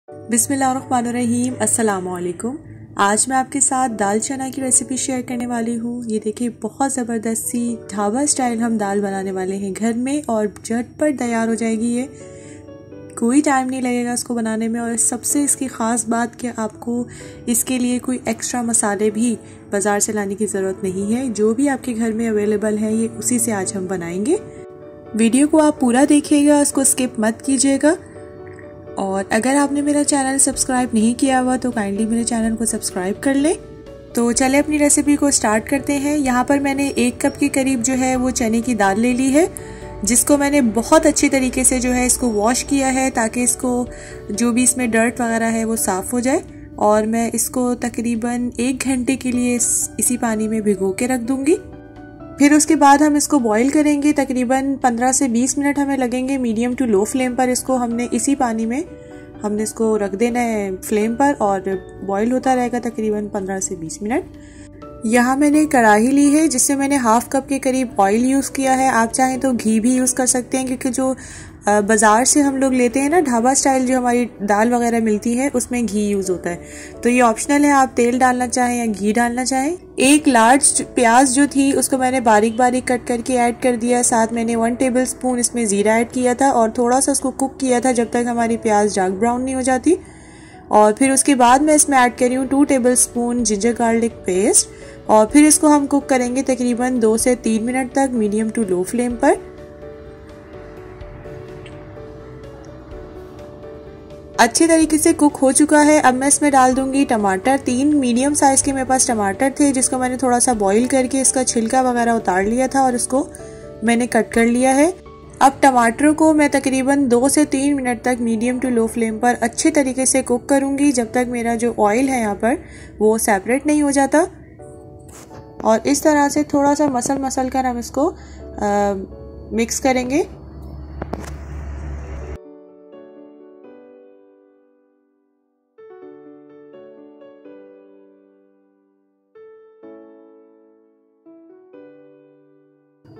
बिस्मिल्लाहिर्रहमानिर्रहीम, अस्सलामुअलैकुम। आज मैं आपके साथ दाल चना की रेसिपी शेयर करने वाली हूँ। ये देखिए, बहुत ज़बरदस्त सी ढाबा स्टाइल हम दाल बनाने वाले हैं घर में और झटपट तैयार हो जाएगी। ये कोई टाइम नहीं लगेगा इसको बनाने में। और सबसे इसकी ख़ास बात कि आपको इसके लिए कोई एक्स्ट्रा मसाले भी बाज़ार से लाने की ज़रूरत नहीं है। जो भी आपके घर में अवेलेबल है ये उसी से आज हम बनाएंगे। वीडियो को आप पूरा देखिएगा, इसको स्किप मत कीजिएगा। और अगर आपने मेरा चैनल सब्सक्राइब नहीं किया हुआ तो काइंडली मेरे चैनल को सब्सक्राइब कर लें। तो चले अपनी रेसिपी को स्टार्ट करते हैं। यहाँ पर मैंने 1 कप के करीब जो है वो चने की दाल ले ली है, जिसको मैंने बहुत अच्छी तरीके से जो है इसको वॉश किया है ताकि इसको जो भी इसमें डर्ट वगैरह है वो साफ़ हो जाए। और मैं इसको तकरीबन 1 घंटे के लिए इसी पानी में भिगो के रख दूंगी। फिर उसके बाद हम इसको बॉईल करेंगे। तकरीबन 15 से 20 मिनट हमें लगेंगे। मीडियम टू लो फ्लेम पर इसको हमने इसी पानी में हमने इसको रख देना है फ्लेम पर, और बॉईल होता रहेगा तकरीबन 15 से 20 मिनट। यहाँ मैंने कढ़ाई ली है जिससे मैंने 1/2 कप के करीब ऑयल यूज़ किया है। आप चाहें तो घी भी यूज़ कर सकते हैं, क्योंकि जो बाज़ार से हम लोग लेते हैं ना ढाबा स्टाइल जो हमारी दाल वगैरह मिलती है उसमें घी यूज़ होता है। तो ये ऑप्शनल है, आप तेल डालना चाहें या घी डालना चाहें। 1 लार्ज प्याज जो थी उसको मैंने बारीक बारीक कट करके ऐड कर दिया। साथ मैंने 1 टेबल स्पून इसमें ज़ीरा ऐड किया था और थोड़ा सा उसको कुक किया था जब तक हमारी प्याज डार्क ब्राउन नहीं हो जाती। और फिर उसके बाद मैं इसमें ऐड करी हूँ 2 table spoon ginger garlic paste. और फिर इसको हम कुक करेंगे तकरीबन 2 से 3 मिनट तक मीडियम टू लो फ्लेम पर। अच्छे तरीके से कुक हो चुका है। अब मैं इसमें डाल दूंगी टमाटर। 3 मीडियम साइज के मेरे पास टमाटर थे, जिसको मैंने थोड़ा सा बॉईल करके इसका छिलका वगैरह उतार लिया था और इसको मैंने कट कर लिया है। अब टमाटरों को मैं तकरीबन 2 से 3 मिनट तक मीडियम टू लो फ्लेम पर अच्छे तरीके से कुक करूंगी, जब तक मेरा जो ऑयल है यहाँ पर वो सेपरेट नहीं हो जाता। और इस तरह से थोड़ा सा मसल कर हम इसको मिक्स करेंगे।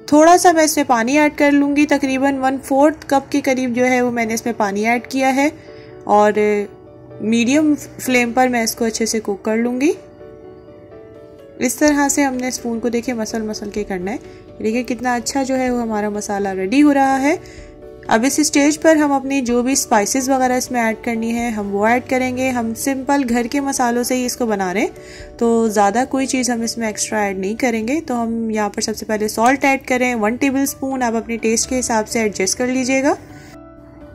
थोड़ा सा मैं इसमें पानी ऐड कर लूँगी। तकरीबन 1/4 कप के करीब जो है वो मैंने इसमें पानी ऐड किया है और मीडियम फ्लेम पर मैं इसको अच्छे से कुक कर लूँगी। इस तरह से हमने स्पून को देखिए मसल के करना है। देखिए कितना अच्छा जो है वो हमारा मसाला रेडी हो रहा है। अब इस स्टेज पर हम अपनी जो भी स्पाइसेस वगैरह इसमें ऐड करनी है हम वो ऐड करेंगे। हम सिंपल घर के मसालों से ही इसको बना रहे हैं, तो ज़्यादा कोई चीज़ हम इसमें एक्स्ट्रा ऐड नहीं करेंगे। तो हम यहाँ पर सबसे पहले सॉल्ट ऐड करें 1 टेबल स्पून। आप अपने टेस्ट के हिसाब से एडजस्ट कर लीजिएगा।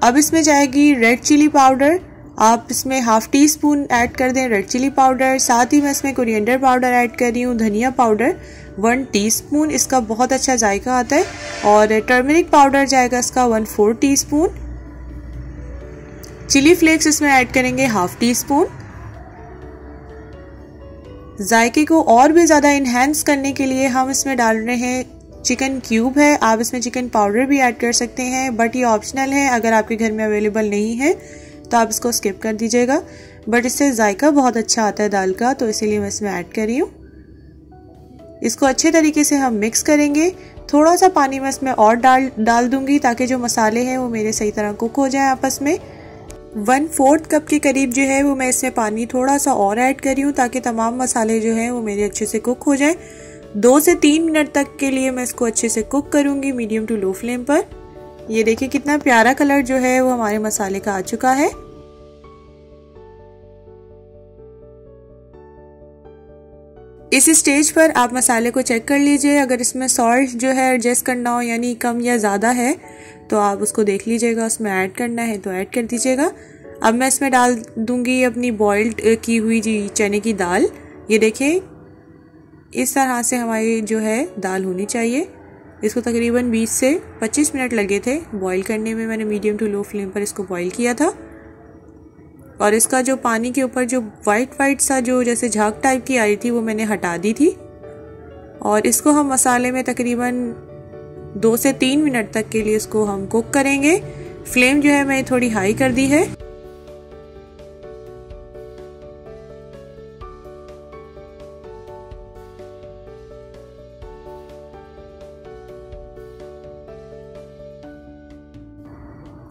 अब इसमें जाएगी रेड चिली पाउडर। आप इसमें 1/2 टीस्पून ऐड कर दें रेड चिली पाउडर। साथ ही मैं इसमें कोरिएंडर पाउडर ऐड कर रही हूँ। धनिया पाउडर 1 टीस्पून, इसका बहुत अच्छा जायका आता है। और टर्मरिक पाउडर जाएगा इसका 1/4 टीस्पून। चिली फ्लेक्स इसमें ऐड करेंगे 1/2 टीस्पून। जायके को और भी ज़्यादा इन्हेंस करने के लिए हम इसमें डाल रहे हैं चिकन क्यूब है। आप इसमें चिकन पाउडर भी ऐड कर सकते हैं, बट ये ऑप्शनल है। अगर आपके घर में अवेलेबल नहीं है तो आप इसको स्किप कर दीजिएगा, बट इससे जायका बहुत अच्छा आता है दाल का, तो इसीलिए मैं इसमें ऐड कर रही हूँ। इसको अच्छे तरीके से हम मिक्स करेंगे। थोड़ा सा पानी मैं इसमें और डाल दूंगी ताकि जो मसाले हैं वो मेरे सही तरह कुक हो जाए आपस में। 1/4 कप के करीब जो है वो मैं इसमें पानी थोड़ा सा और ऐड कर रही हूँ ताकि तमाम मसाले जो हैं वो मेरे अच्छे से कुक हो जाए। 2 से 3 मिनट तक के लिए मैं इसको अच्छे से कुक करूंगी मीडियम टू लो फ्लेम पर। ये देखिए कितना प्यारा कलर जो है वो हमारे मसाले का आ चुका है। इस स्टेज पर आप मसाले को चेक कर लीजिए। अगर इसमें सॉल्ट जो है एडजस्ट करना हो, यानी कम या ज़्यादा है, तो आप उसको देख लीजिएगा। उसमें ऐड करना है तो ऐड कर दीजिएगा। अब मैं इसमें डाल दूंगी अपनी बॉइल्ड की हुई जी चने की दाल। ये देखिए इस तरह से हमारी जो है दाल होनी चाहिए। इसको तकरीबन 20 से 25 मिनट लगे थे बॉईल करने में। मैंने मीडियम टू लो फ्लेम पर इसको बॉईल किया था। और इसका जो पानी के ऊपर जो वाइट सा जो जैसे झाग टाइप की आ रही थी वो मैंने हटा दी थी। और इसको हम मसाले में तकरीबन 2 से 3 मिनट तक के लिए इसको हम कुक करेंगे। फ्लेम जो है मैंने थोड़ी हाई कर दी है।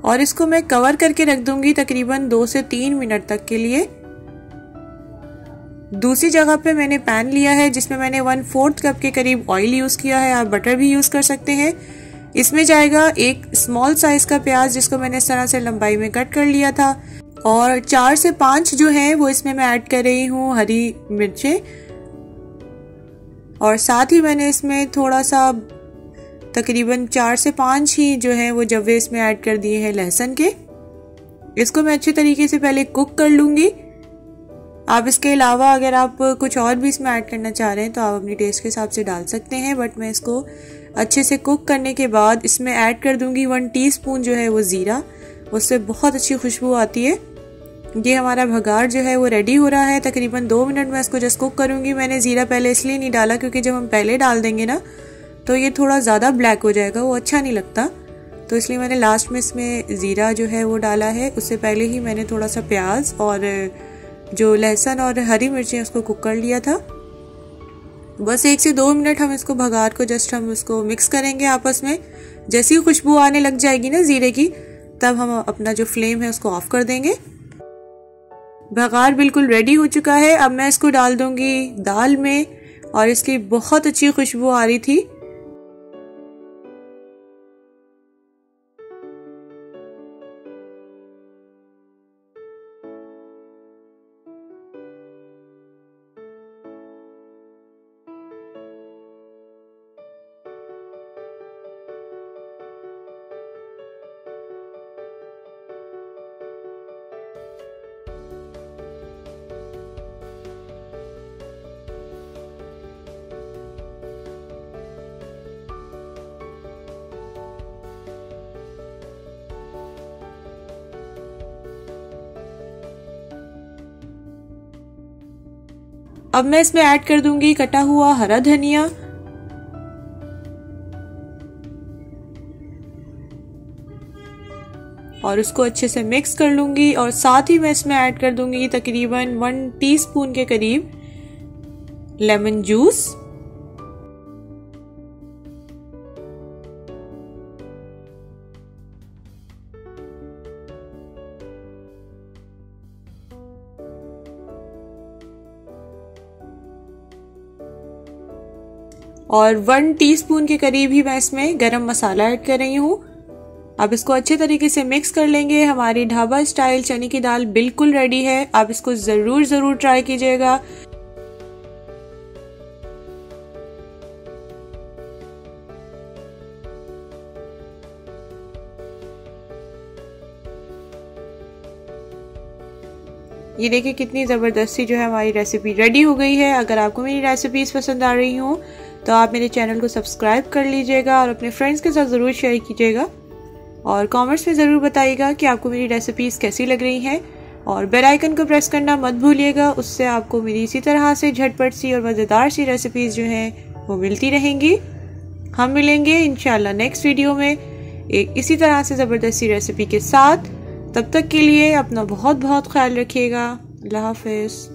और इसको मैं कवर करके रख दूंगी तकरीबन 2 से 3 मिनट तक के लिए। दूसरी जगह पे मैंने पैन लिया है जिसमें मैंने 1/4 कप के करीब ऑयल यूज किया है। आप बटर भी यूज कर सकते हैं। इसमें जाएगा एक स्मॉल साइज का प्याज जिसको मैंने इस तरह से लंबाई में कट कर लिया था, और 4 से 5 जो है वो इसमें मैं ऐड कर रही हूँ हरी मिर्चें, और साथ ही मैंने इसमें थोड़ा सा तकरीबन 4 से 5 ही जो है वो जवे इसमें ऐड कर दिए हैं लहसुन के। इसको मैं अच्छे तरीके से पहले कुक कर लूंगी। आप इसके अलावा अगर आप कुछ और भी इसमें ऐड करना चाह रहे हैं तो आप अपनी टेस्ट के हिसाब से डाल सकते हैं, बट मैं इसको अच्छे से कुक करने के बाद इसमें ऐड कर दूंगी 1 टीस्पून जो है वो ज़ीरा। उससे बहुत अच्छी खुशबू आती है। ये हमारा भगार जो है वो रेडी हो रहा है। तकरीबन 2 मिनट में इसको जस्ट कुक करूंगी। मैंने ज़ीरा पहले इसलिए नहीं डाला क्योंकि जब हम पहले डाल देंगे ना तो ये थोड़ा ज़्यादा ब्लैक हो जाएगा, वो अच्छा नहीं लगता, तो इसलिए मैंने लास्ट में इसमें ज़ीरा जो है वो डाला है। उससे पहले ही मैंने थोड़ा सा प्याज और जो लहसुन और हरी मिर्चें उसको कुक कर लिया था। बस 1 से 2 मिनट हम इसको भगार को जस्ट हम इसको मिक्स करेंगे आपस में। जैसी खुशबू आने लग जाएगी ना ज़ीरे की, तब हम अपना जो फ्लेम है उसको ऑफ कर देंगे। भगार बिल्कुल रेडी हो चुका है। अब मैं इसको डाल दूंगी दाल में, और इसकी बहुत अच्छी खुशबू आ रही थी। अब मैं इसमें ऐड कर दूंगी कटा हुआ हरा धनिया, और उसको अच्छे से मिक्स कर लूंगी। और साथ ही मैं इसमें ऐड कर दूंगी तकरीबन 1 टीस्पून के करीब लेमन जूस, और 1 टीस्पून के करीब ही मैं इसमें गरम मसाला ऐड कर रही हूँ। अब इसको अच्छे तरीके से मिक्स कर लेंगे। हमारी ढाबा स्टाइल चने की दाल बिल्कुल रेडी है। आप इसको जरूर ट्राई कीजिएगा। ये देखिए कितनी ज़बरदस्ती जो है हमारी रेसिपी रेडी हो गई है। अगर आपको मेरी रेसिपीज़ पसंद आ रही हो तो आप मेरे चैनल को सब्सक्राइब कर लीजिएगा और अपने फ्रेंड्स के साथ ज़रूर शेयर कीजिएगा, और कमेंट्स में ज़रूर बताइएगा कि आपको मेरी रेसिपीज़ कैसी लग रही हैं, और बेल आइकन को प्रेस करना मत भूलिएगा। उससे आपको मेरी इसी तरह से झटपट सी और मज़ेदार सी रेसिपीज़ जो हैं वो मिलती रहेंगी। हम मिलेंगे इंशाल्लाह नेक्स्ट वीडियो में एक इसी तरह से ज़बरदस्त सी रेसिपी के साथ। तब तक के लिए अपना बहुत ख्याल रखिएगा। अल्लाह हाफ़िज़।